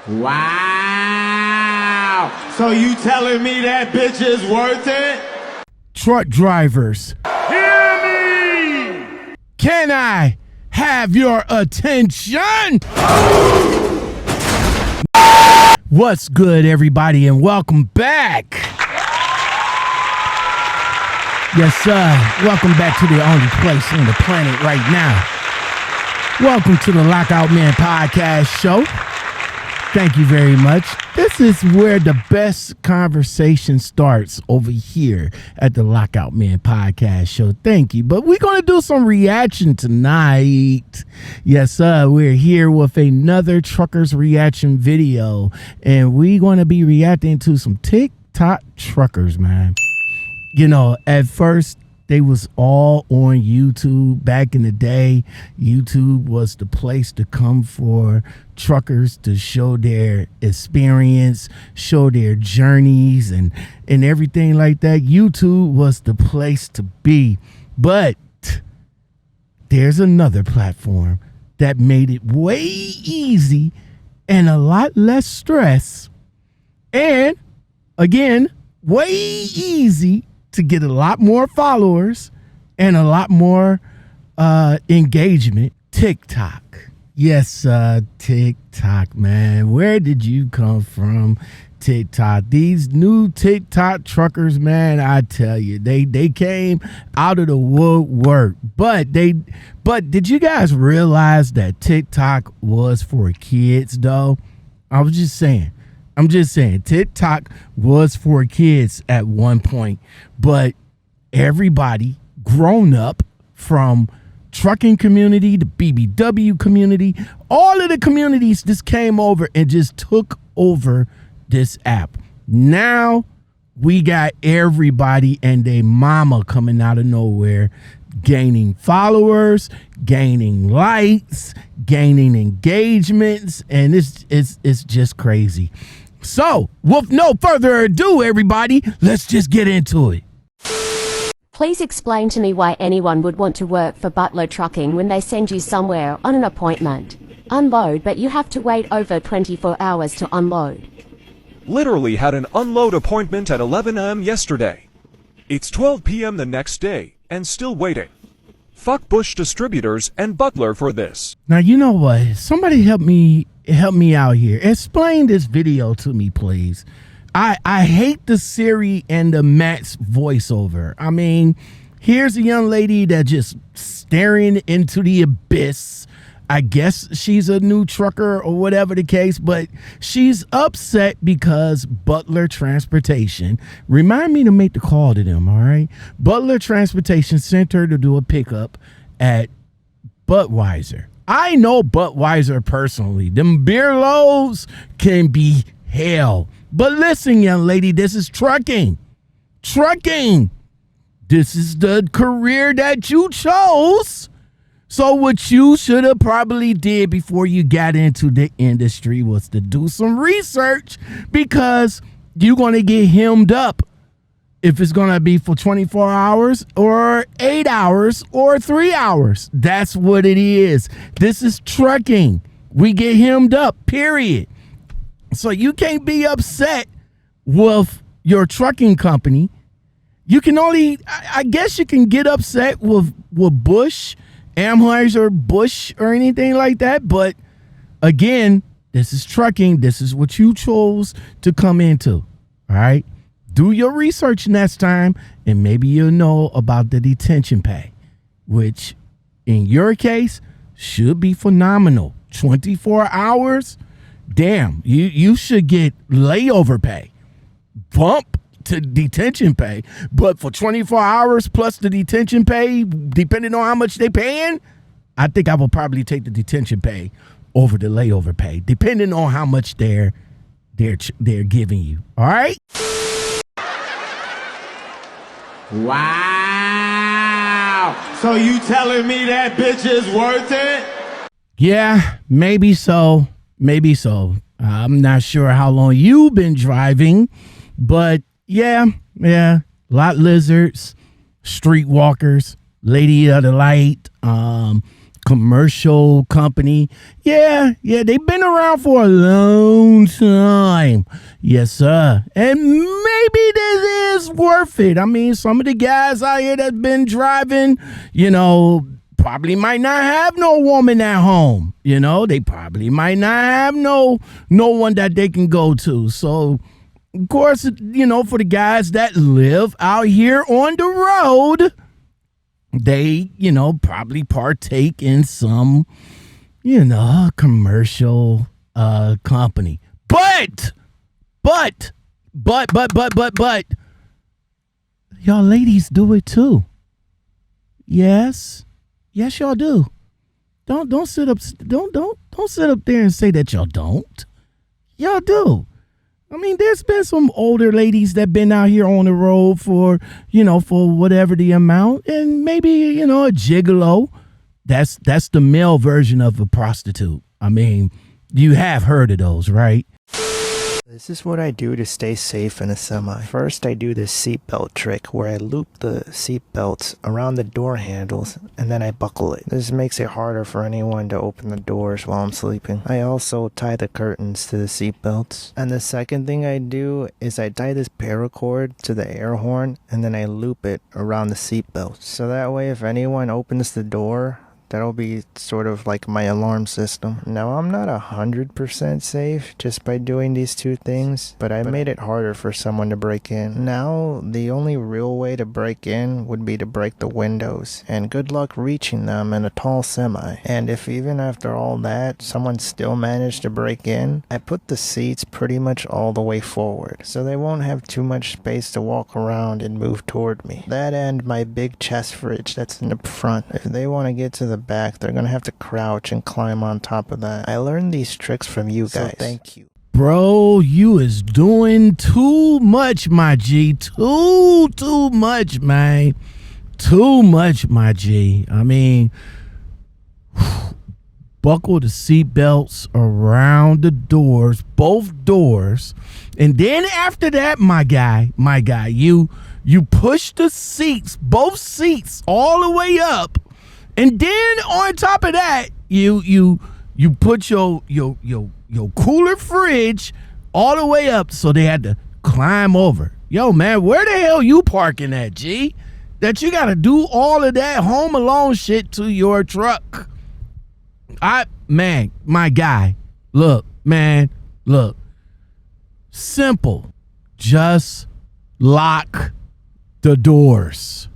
Wow. So you telling me that bitch is worth it? Truck drivers, Hear me! can I have your attention? What's good, everybody, and welcome back. Yes, sir. Welcome back to the only place on the planet right now. Welcome to the Lockoutmen podcast show. Thank you very much. This is where the best conversation starts, over here at the Lockoutmen podcast show. Thank you. But we're going to do some reaction tonight. Yes, sir. We're here with another truckers reaction video, and we're going to be reacting to some Tik Tok truckers, man. You know, at first, they was all on YouTube. Back in the day, YouTube was the place to come for truckers to show their experience, show their journeys, and everything like that. YouTube was the place to be. But there's another platform that made it way easy and a lot less stress. And again, way easy to get a lot more followers and a lot more engagement. TikTok. Yes, TikTok, man. Where did you come from, TikTok? These new TikTok truckers, man, I tell you, they came out of the woodwork. But did you guys realize that TikTok was for kids, though? I'm just saying, TikTok was for kids at one point, but everybody grown up, from trucking community to BBW community, all of the communities just came over and just took over this app. Now we got everybody and their mama coming out of nowhere, gaining followers, gaining likes, gaining engagements, and it's just crazy. So, with no further ado, everybody, let's just get into it. Please explain to me why anyone would want to work for Butler Trucking when they send you somewhere on an appointment. Unload, but you have to wait over 24 hours to unload. Literally had an unload appointment at 11 a.m. yesterday. It's 12 p.m. the next day, and still waiting. Fuck Bush Distributors and Butler for this. Now, you know what? Somebody help me out here. Explain this video to me, please. I hate the Siri and the Matt's voiceover. I mean, here's a young lady that just staring into the abyss. I guess she's a new trucker or whatever the case, but she's upset because Butler Transportation, remind me to make the call to them, all right? Butler Transportation sent her to do a pickup at Budweiser. I know Budweiser personally. Them beer loads can be hell. But listen, young lady, this is trucking. Trucking. This is the career that you chose. So what you should have probably did before you got into the industry was to do some research, because you're going to get hemmed up if it's going to be for 24 hours or 8 hours or 3 hours. That's what it is. This is trucking. We get hemmed up, period. So you can't be upset with your trucking company. You can only, I guess you can get upset with Bush, Anheuser-Busch, or anything like that. But again, this is trucking. This is what you chose to come into. All right. Do your research next time, and maybe you'll know about the detention pay, which in your case should be phenomenal. 24 hours. Damn, you should get layover pay, bump to detention pay. But for 24 hours plus the detention pay, depending on how much they paying, I think I will probably take the detention pay over the layover pay, depending on how much they're giving you. All right. Wow. So you telling me that bitch is worth it? Yeah, maybe so. Maybe so. I'm not sure how long you've been driving, but yeah, lot lizards, streetwalkers, lady of the light, commercial company. Yeah, they've been around for a long time. Yes, sir. And maybe this is worth it. I mean, some of the guys out here that's been driving, probably might not have no woman at home. They probably might not have no one that they can go to. So, of course, for the guys that live out here on the road, they, probably partake in some, commercial company. But, y'all ladies do it too. Yes, y'all do. Don't sit up there and say that y'all don't. Y'all do. I mean, there's been some older ladies that been out here on the road for whatever the amount, and maybe, a gigolo. That's the male version of a prostitute. I mean, you have heard of those, right? This is what I do to stay safe in a semi. First, I do this seatbelt trick where I loop the seatbelts around the door handles and then I buckle it. This makes it harder for anyone to open the doors while I'm sleeping. I also tie the curtains to the seatbelts. And the second thing I do is I tie this paracord to the air horn and then I loop it around the seatbelt. So that way if anyone opens the door, that'll be sort of like my alarm system. Now, I'm not 100% safe just by doing these two things, but I made it harder for someone to break in. Now, the only real way to break in would be to break the windows, and good luck reaching them in a tall semi. And if even after all that, someone still managed to break in, I put the seats pretty much all the way forward, so they won't have too much space to walk around and move toward me. That and my big chest fridge that's in the front. If they want to get to the back, they're gonna have to crouch and climb on top of that. I learned these tricks from you guys. So thank you. Bro, you is doing too much, my G. Too much, man. Too much, my G. I mean, buckle the seatbelts around the doors, both doors. And then after that, my guy, you push the seats, both seats all the way up. And then on top of that, you put your cooler fridge all the way up, so they had to climb over. Yo, man, where the hell you parking at, G? That you got to do all of that Home Alone shit to your truck. My guy, look. Simple. Just lock the doors.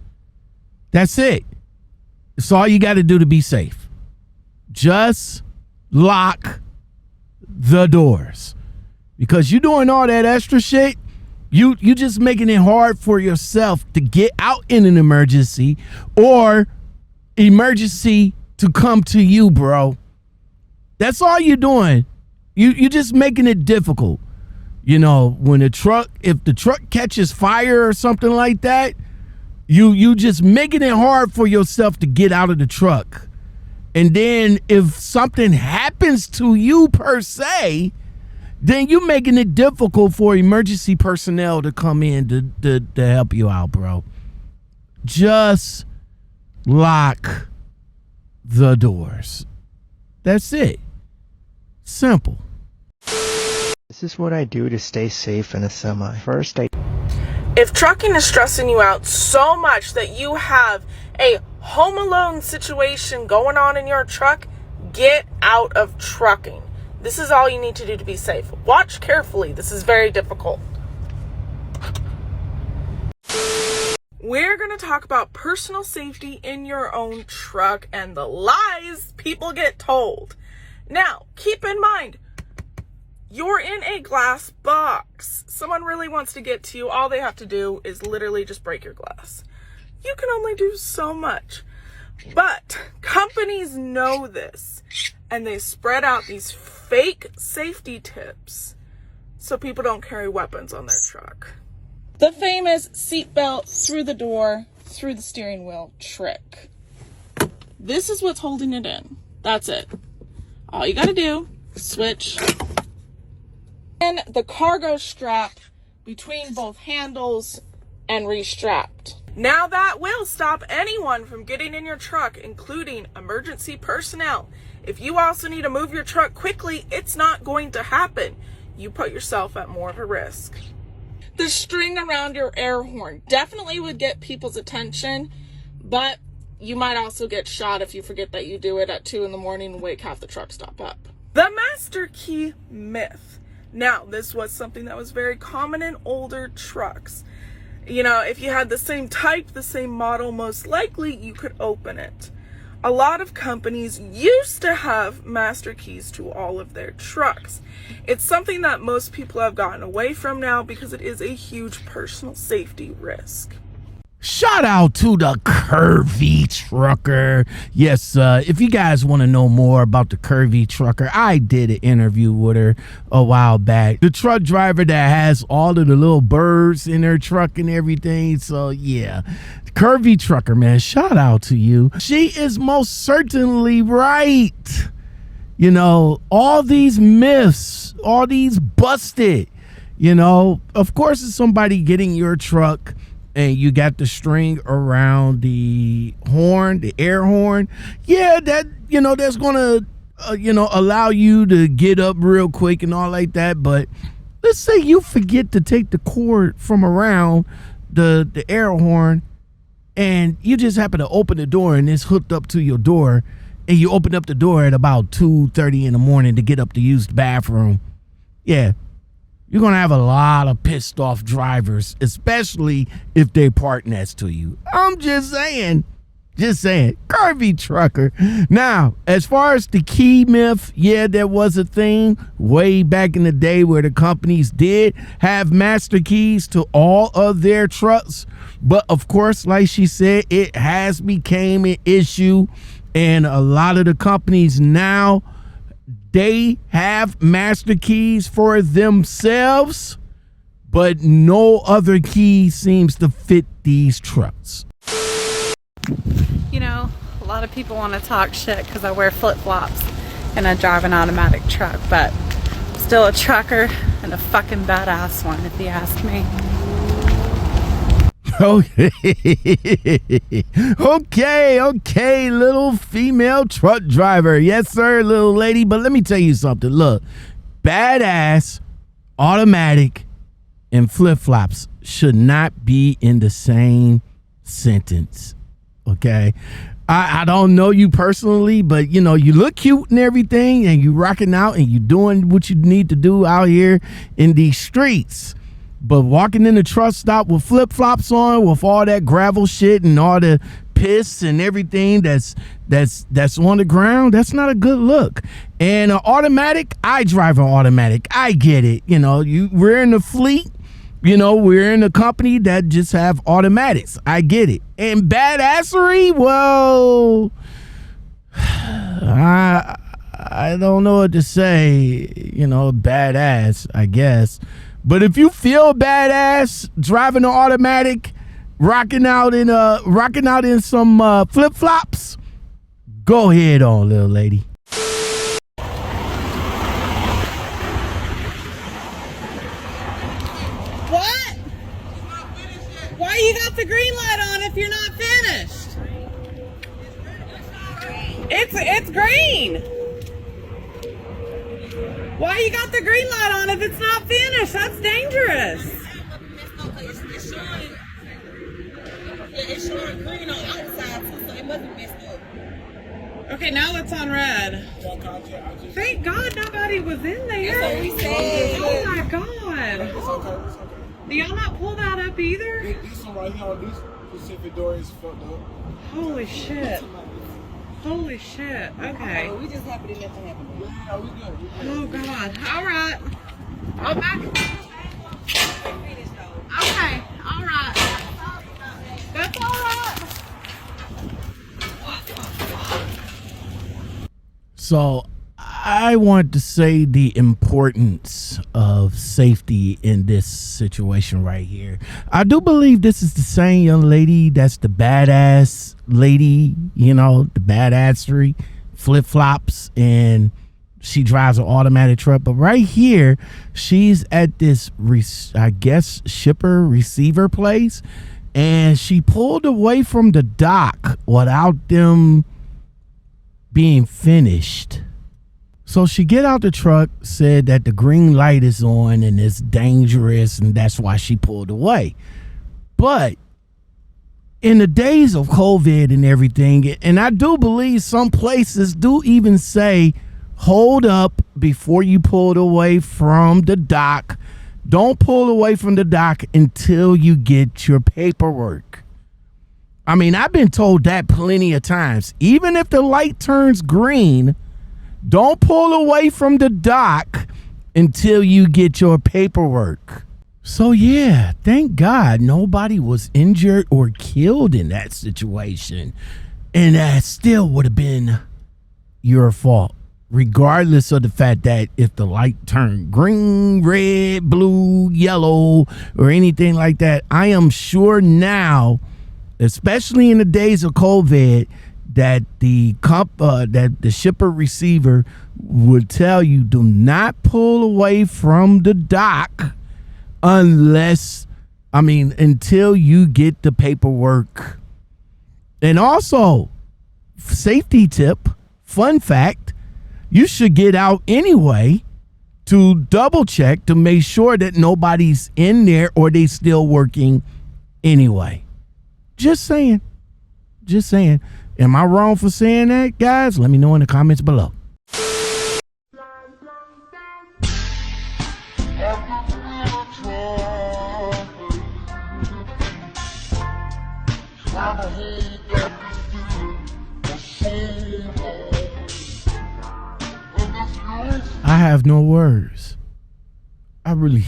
That's it. It's all you got to do to be safe. Just lock the doors. Because you doing all that extra shit, you just making it hard for yourself to get out in an emergency or emergency to come to you, bro. That's all you're doing. You just making it difficult. When if the truck catches fire or something like that, You just making it hard for yourself to get out of the truck. And then if something happens to you per se, then you making it difficult for emergency personnel to come in to help you out, bro. Just lock the doors. That's it. Simple. This is what I do to stay safe in a semi. First, If trucking is stressing you out so much that you have a home alone situation going on in your truck, get out of trucking. This is all you need to do to be safe. Watch carefully. This is very difficult. We're going to talk about personal safety in your own truck and the lies people get told. Now, keep in mind, you're in a glass box. Someone really wants to get to you. All they have to do is literally just break your glass. You can only do so much. But companies know this, and they spread out these fake safety tips so people don't carry weapons on their truck. The famous seatbelt through the door, through the steering wheel trick. This is what's holding it in. That's it. All you gotta do, switch. And the cargo strap between both handles and restrapped. Now that will stop anyone from getting in your truck, including emergency personnel. If you also need to move your truck quickly, it's not going to happen. You put yourself at more of a risk. The string around your air horn definitely would get people's attention, but you might also get shot if you forget that you do it at 2 in the morning and wake half the truck stop up. The master key myth. Now, this was something that was very common in older trucks. You know, if you had the same type, the same model, most likely you could open it. A lot of companies used to have master keys to all of their trucks. It's something that most people have gotten away from now because it is a huge personal safety risk. Shout out to the Curvy Trucker. Yes, if you guys want to know more about the Curvy Trucker, I did an interview with her a while back. The truck driver that has all of the little birds in her truck and everything. So, yeah. Curvy Trucker, man, shout out to you. She is most certainly right. You know, all these myths, all these busted, you know, of course it's somebody getting your truck and you got the string around the horn, the air horn. Yeah, that, you know, that's going to, allow you to get up real quick and all like that. But let's say you forget to take the cord from around the air horn and you just happen to open the door and it's hooked up to your door, and you open up the door at about 2:30 in the morning to get up to use the bathroom. Yeah, you're going to have a lot of pissed off drivers, especially if they park next to you. I'm just saying. Curvy Trucker. Now, as far as the key myth, yeah, there was a thing way back in the day where the companies did have master keys to all of their trucks. But of course, like she said, it has become an issue. And a lot of the companies now, they have master keys for themselves, but no other key seems to fit these trucks. You know, a lot of people want to talk shit because I wear flip-flops and I drive an automatic truck, but I'm still a trucker and a fucking badass one, if you ask me. Okay, little female truck driver. Yes, sir, little lady. But let me tell you something. Look, badass, automatic, and flip-flops should not be in the same sentence. Okay? I don't know you personally, but, you know, you look cute and everything, and you rocking out, and you doing what you need to do out here in these streets. But walking in the truck stop with flip-flops on, with all that gravel shit and all the piss and everything that's on the ground, that's not a good look. And automatic, I drive an automatic. I get it. You know, we're in the fleet. You know, we're in a company that just have automatics. I get it. And badassery, well, I don't know what to say. You know, badass, I guess. But if you feel badass driving an automatic, rocking out in some flip flops, go ahead on, little lady. What? Why you got the green light on if you're not finished? It's green. Why you got the green light on if it's not finished? That's dangerous. It's showing green on outside too, so it must be messed up. Okay, now it's on red. Thank God nobody was in there. That's what we said. Oh my God. It's okay. Do y'all not pull that up either? This one right here on this specific door is fucked up. Holy shit. Holy shit. Okay. We just happy to let that happen. Yeah, we good. Oh God. All right. I'm back. Okay. All right. That's all right. So I want to say the importance of safety in this situation right here. I do believe this is the same young lady that's the badass lady, you know, the badassery, flip-flops, and she drives an automatic truck. But right here, she's at this, I guess, shipper receiver place, and she pulled away from the dock without them being finished. So she get out the truck, said that the green light is on and it's dangerous, and that's why she pulled away. But in the days of COVID and everything, and I do believe some places do even say, hold up before you pull away from the dock. Don't pull away from the dock until you get your paperwork. I mean, I've been told that plenty of times. Even if the light turns green, don't pull away from the dock until you get your paperwork. So yeah, thank God nobody was injured or killed in that situation. And that still would have been your fault, regardless of the fact that if the light turned green, red, blue, yellow, or anything like that. I am sure now, especially in the days of COVID, that the shipper receiver would tell you, do not pull away from the dock until you get the paperwork. And also, safety tip, fun fact, you should get out anyway to double check to make sure that nobody's in there or they still working anyway. Just saying. Am I wrong for saying that, guys? Let me know in the comments below. I have no words. I really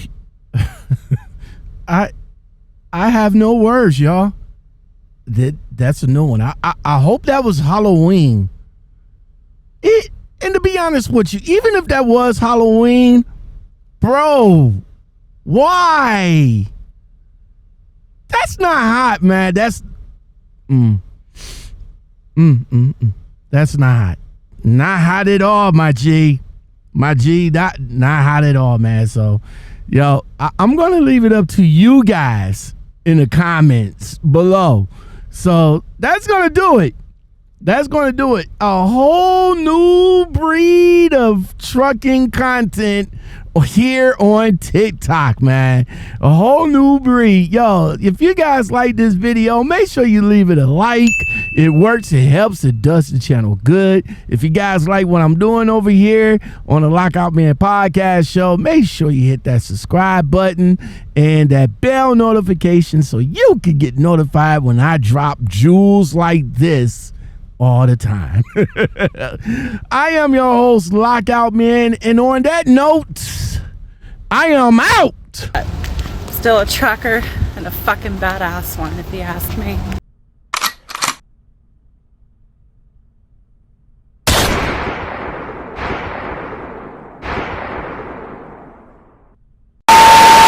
I have no words, y'all. That's a new one. I hope that was Halloween. And to be honest with you, even if that was Halloween, bro, why? That's not hot, man. That's that's not hot. Not hot at all, my G. My G, not hot at all, man. So, yo, I'm going to leave it up to you guys in the comments below. So, that's going to do it. That's going to do it. A whole new breed of trucking content here on TikTok, man. A whole new breed. Yo, if you guys like this video, make sure you leave it a like. It works, it helps, it does the channel good. If you guys like what I'm doing over here on the Lockoutmen podcast show, make sure you hit that subscribe button and that bell notification so you can get notified when I drop jewels like this all the time. I am your host, Lockoutmen, and on that note, I am out. Still a trucker and a fucking badass one, if you ask me.